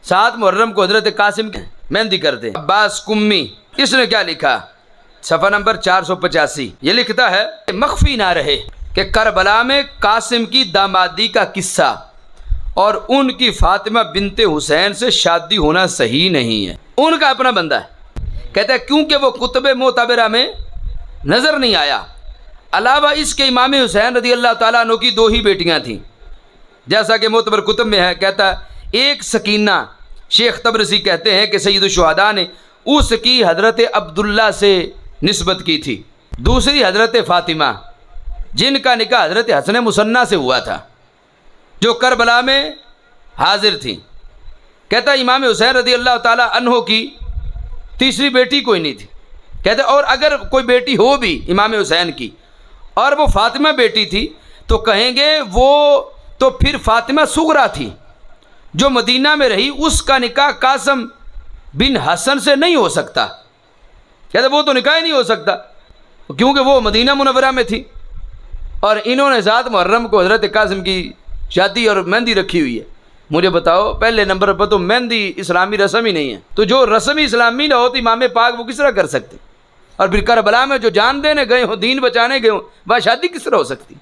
7 محرم کو حضرت قاسم کی مہندی کرتے ہیں۔ عباس قمی اس نے کیا لکھا؟ صفحہ نمبر 485 یہ لکھتا ہے مخفی نہ رہے کہ کربلا میں قاسم کی دامادی کا قصہ اور ان کی فاطمہ بنت حسین سے شادی ہونا صحیح نہیں ہے۔ ان کا اپنا بندہ ہے، کہتا ہے کیونکہ وہ کتب معتبرہ میں نظر نہیں آیا۔ علاوہ اس کے امام حسین رضی اللہ تعالیٰ عنہ کی 2 ہی بیٹیاں تھیں، جیسا کہ معتبر کتب میں ہے۔ کہتا ہے ایک سکینہ، شیخ تبرسی کہتے ہیں کہ سید الشہداء نے اس کی حضرت عبداللہ سے نسبت کی تھی، دوسری حضرت فاطمہ جن کا نکاح حضرت حسن مثنیٰ سے ہوا تھا جو کربلا میں حاضر تھیں۔ کہتا ہے امام حسین رضی اللہ تعالیٰ عنہ کی تیسری بیٹی کوئی نہیں تھی۔ کہتے ہیں اور اگر کوئی بیٹی ہو بھی امام حسین کی اور وہ فاطمہ بیٹی تھی تو کہیں گے وہ تو پھر فاطمہ صغریٰ تھی جو مدینہ میں رہی، اس کا نکاح قاسم بن حسن سے نہیں ہو سکتا۔ کہتے وہ تو نکاح ہی نہیں ہو سکتا کیونکہ وہ مدینہ منورہ میں تھی، اور انہوں نے 7 محرم کو حضرت قاسم کی شادی اور مہندی رکھی ہوئی ہے۔ مجھے بتاؤ پہلے نمبر پر تو مہندی اسلامی رسم ہی نہیں ہے، تو جو رسم اسلامی نہ ہو تو امام پاک وہ کس طرح کر سکتے؟ اور پھر کربلا میں جو جان دینے گئے ہوں، دین بچانے گئے ہوں، وہ شادی کس طرح ہو سکتی؟